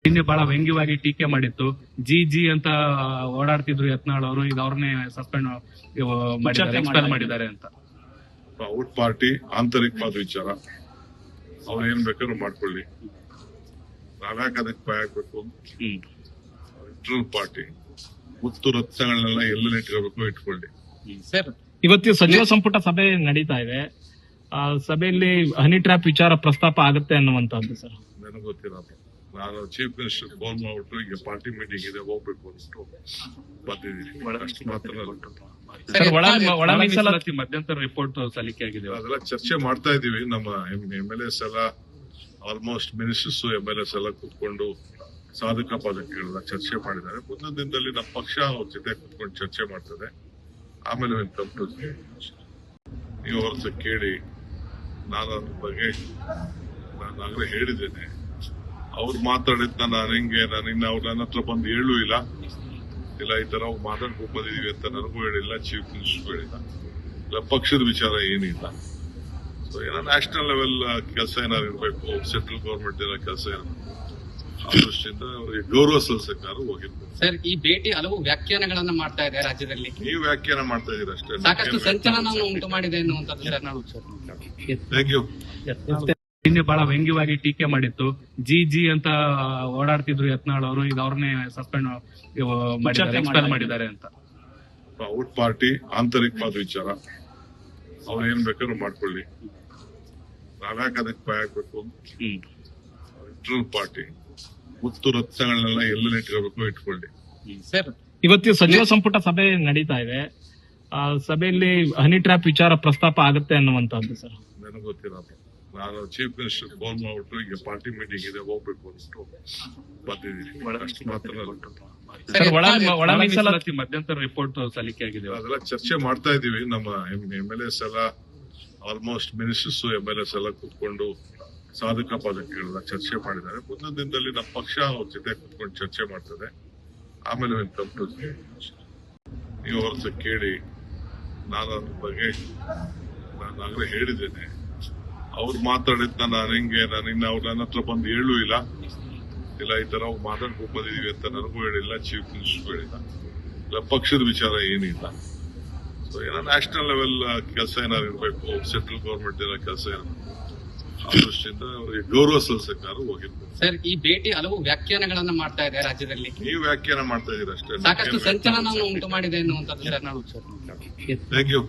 ನಿನ್ನೆ ಬಹಳ ವ್ಯಂಗ್ಯವಾಗಿ ಟೀಕೆ ಮಾಡಿತ್ತು. ಜಿ ಅಂತ ಓಡಾಡ್ತಿದ್ರು ಯತ್ನಾಳ್ ಅವರು, ಈಗ ಅವ್ರನ್ನೇ ಸಸ್ಪೆಂಡ್ ಮಾಡಿದ್ದಾರೆ, ಎಕ್ಸ್ಪೆಲ್ ಮಾಡಿದ್ದಾರೆ ಅಂತ. ಔಟ್ ಪಾರ್ಟಿ ಆಂತರಿಕವಾದ ವಿಚಾರ, ಅವ್ರು ಏನ್ ಬೇಕಾದ್ರೂ ಮಾಡ್ಕೊಳ್ಳಿ, ನಾವ್ಯಾಕೆ ಅದಕ್ಕೆ ಭಯ ಆಗ್ಬೇಕು? ಇಂಟರ್ನಲ್ ಪಾರ್ಟಿ ಮುತ್ತು ರತ್ನಗಳನ್ನೆಲ್ಲ ಎಲ್ಲ ಇಟ್ಕೋಬೇಕು, ಇಟ್ಕೊಳ್ಳಿ. ಸರ್, ಇವತ್ತು ಸಚಿವ ಸಂಪುಟ ಸಭೆ ನಡೀತಾ ಇದೆ. ಸಭೆಯಲ್ಲಿ ಹನಿ ಟ್ರ್ಯಾಪ್ ವಿಚಾರ ಪ್ರಸ್ತಾಪ ಆಗುತ್ತೆ ಅನ್ನುವಂಥದ್ದು ಸರ್. ನನಗೆ ಗೊತ್ತಿರಲ್ಲ, ನಾನು ಚೀಫ್ ಮಿನಿಸ್ಟರ್ ಫೋನ್ ಮಾಡ್ಬಿಟ್ಟು ಈಗ ಪಾರ್ಟಿ ಮೀಟಿಂಗ್ ಇದೆ, ಹೋಗ್ಬೇಕು ಅಂದ್ಬಿಟ್ಟು ಬಂದಿದ್ದೀನಿ, ಅಷ್ಟು ಮಾತ್ರ. ಒಳ ಮೀಸಲಾತಿ ಮಧ್ಯಂತರ ರಿಪೋರ್ಟ್ ಸಲ್ಲಿಕೆ ಆಗಿದೆ, ಅದೆಲ್ಲ ಚರ್ಚೆ ಮಾಡ್ತಾ ಇದೀವಿ. ನಮ್ಮ MLAs ಎಲ್ಲ ಆಲ್ಮೋಸ್ಟ್ ಮಿನಿಸ್ಟರ್ಸ್ MLAs ಎಲ್ಲ ಕೂತ್ಕೊಂಡು ಸಾಧಕ ಬಾಧಕಗಳೆಲ್ಲ ಚರ್ಚೆ ಮಾಡಿದ್ದಾರೆ. ಮುಂದಿನ ದಿನದಲ್ಲಿ ನಮ್ಮ ಪಕ್ಷ ಅವ್ರ ಜೊತೆ ಕೂತ್ಕೊಂಡು ಚರ್ಚೆ ಮಾಡ್ತದೆ. ಆಮೇಲೆ ನೀವು ಅವ್ರ ಕೇಳಿ, ನಾನು ಅದ್ರ ಬಗ್ಗೆ ನಾನಾಗಲೇ ಹೇಳಿದ್ದೇನೆ. ಅವ್ರು ಮಾತಾಡಿದ್ನ ನಾನು ಇನ್ನ ಅವ್ರು ನನ್ನ ಹತ್ರ ಬಂದು ಹೇಳೂ ಇಲ್ಲ ಈ ತರ ಮಾತಾಡ್ಕೊಂಡು ಬಂದಿದೀವಿ ಅಂತ ನನಗೂ ಹೇಳಿಲ್ಲ, ಚೀಫ್ ಮಿನಿಸ್ಟರ್ ಹೇಳಿಲ್ಲ, ಇಲ್ಲ ಪಕ್ಷದ ವಿಚಾರ ಏನಿಲ್ಲ. ಸೊ ಏನೋ ನ್ಯಾಷನಲ್ ಲೆವೆಲ್ ಕೆಲಸ ಏನಾದ್ರು ಇರಬೇಕು, ಸೆಂಟ್ರಲ್ ಗವರ್ಮೆಂಟ್ ಏನೋ ಕೆಲಸ ಇರಬೇಕು, ಆ ದೃಷ್ಟಿಯಿಂದ ಅವರಿಗೆ ಗೌರವ ಸಲ್ಲಿಸಕ್ಕಾದ್ರೂ ಹೋಗಿರ್ಬೇಕು. ಸರ್, ಈ ಭೇಟಿ ಹಲವು ವ್ಯಾಖ್ಯಾನಗಳನ್ನ ಮಾಡ್ತಾ ಇದೆ ರಾಜ್ಯದಲ್ಲಿ. ನೀವು ವ್ಯಾಖ್ಯಾನ ಮಾಡ್ತಾ ಇದೀರ ಅಷ್ಟೇ, ಸಾಕಷ್ಟು ಸಂಚಲನ ಉಂಟು ಮಾಡಿದೆ ಎನ್ನುವಂಥದ್ದು ಸರ್. Thank you. ನಿನ್ನೆ ಬಹಳ ವ್ಯಂಗ್ಯವಾಗಿ ಟೀಕೆ ಮಾಡಿತ್ತು. ಜಿ ಅಂತ ಓಡಾಡ್ತಿದ್ರು ಯತ್ನಾಳ್ ಅವರು, ಈಗ ಅವ್ರನ್ನೇ ಸಸ್ಪೆಂಡ್ ಮಾಡಿದ್ದಾರೆ, ಎಕ್ಸ್ಪೆಲ್ ಮಾಡಿದ್ದಾರೆ ಅಂತ. ಔಟ್ ಪಾರ್ಟಿ ಆಂತರಿಕವಾದ ವಿಚಾರ, ಅವ್ರು ಏನ್ ಬೇಕಾದ್ರೂ ಮಾಡ್ಕೊಳ್ಳಿ, ನಾವ್ಯಾಕೆ ಅದಕ್ಕೆ ಭಯ ಆಗ್ಬೇಕು? ಇಂಟರ್ನಲ್ ಪಾರ್ಟಿ ಮುತ್ತು ರತ್ನಗಳನ್ನೆಲ್ಲ ಎಲ್ಲ ಇಟ್ಕೋಬೇಕು, ಇಟ್ಕೊಳ್ಳಿ. ಸರ್, ಇವತ್ತು ಸಚಿವ ಸಂಪುಟ ಸಭೆ ನಡೀತಾ ಇದೆ. ಸಭೆಯಲ್ಲಿ ಹನಿ ಟ್ರ್ಯಾಪ್ ವಿಚಾರ ಪ್ರಸ್ತಾಪ ಆಗುತ್ತೆ ಅನ್ನುವಂಥದ್ದು ಸರ್. ನನಗೆ ಗೊತ್ತಿರಲ್ಲ, ನಾನು ಚೀಫ್ ಮಿನಿಸ್ಟರ್ ಫೋನ್ ಮಾಡ್ಬಿಟ್ಟು ಈಗ ಪಾರ್ಟಿ ಮೀಟಿಂಗ್ ಇದೆ, ಹೋಗ್ಬೇಕು ಅಂದ್ಬಿಟ್ಟು ಬಂದಿದ್ದೀನಿ, ಅಷ್ಟು ಮಾತ್ರ. ಒಳ ಮೀಸಲಾತಿ ಮಧ್ಯಂತರ ರಿಪೋರ್ಟ್ ಸಲ್ಲಿಕೆ ಆಗಿದೆ, ಅದೆಲ್ಲ ಚರ್ಚೆ ಮಾಡ್ತಾ ಇದೀವಿ. ನಮ್ಮ MLAs ಎಲ್ಲ ಆಲ್ಮೋಸ್ಟ್ ಮಿನಿಸ್ಟರ್ಸ್ MLAs ಎಲ್ಲ ಕೂತ್ಕೊಂಡು ಸಾಧಕ ಬಾಧಕಗಳೆಲ್ಲ ಚರ್ಚೆ ಮಾಡಿದ್ದಾರೆ. ಮುಂದಿನ ದಿನದಲ್ಲಿ ನಮ್ಮ ಪಕ್ಷ ಅವ್ರ ಜೊತೆ ಕೂತ್ಕೊಂಡು ಚರ್ಚೆ ಮಾಡ್ತದೆ. ಆಮೇಲೆ ನೀವು ಅವ್ರ ಕೇಳಿ, ನಾನು ಅದ್ರ ಬಗ್ಗೆ ನಾನಾಗಲೇ ಹೇಳಿದ್ದೇನೆ. ಅವ್ರು ಮಾತಾಡಿದ್ನ ನಾನು ಇನ್ನ ಅವ್ರು ನನ್ನ ಹತ್ರ ಬಂದು ಹೇಳೂ ಇಲ್ಲ ಈ ತರ ಮಾತಾಡ್ಕೊಂಡು ಬಂದಿದೀವಿ ಅಂತ ನನಗೂ ಹೇಳಿಲ್ಲ, ಚೀಫ್ ಮಿನಿಸ್ಟರ್ ಹೇಳಿಲ್ಲ, ಇಲ್ಲ ಪಕ್ಷದ ವಿಚಾರ ಏನಿಲ್ಲ. ಸೊ ಏನೋ ನ್ಯಾಷನಲ್ ಲೆವೆಲ್ ಕೆಲಸ ಏನಾದ್ರು ಇರಬೇಕು, ಸೆಂಟ್ರಲ್ ಗವರ್ಮೆಂಟ್ ಏನೋ ಕೆಲಸ ಇರಬೇಕು, ಆ ದೃಷ್ಟಿಯಿಂದ ಅವರಿಗೆ ಗೌರವ ಸಲ್ಲಿಸಕ್ಕಾದ್ರೂ ಹೋಗಿರ್ಬೇಕು. ಸರ್, ಈ ಭೇಟಿ ಹಲವು ವ್ಯಾಖ್ಯಾನಗಳನ್ನ ಮಾಡ್ತಾ ಇದೆ ರಾಜ್ಯದಲ್ಲಿ. ನೀವು ವ್ಯಾಖ್ಯಾನ ಮಾಡ್ತಾ ಇದೀರ ಅಷ್ಟೇ, ಸಾಕಷ್ಟು ಸಂಚಲನ ಉಂಟು ಮಾಡಿದೆ ಎನ್ನುವಂಥದ್ದು ಸರ್. Thank you.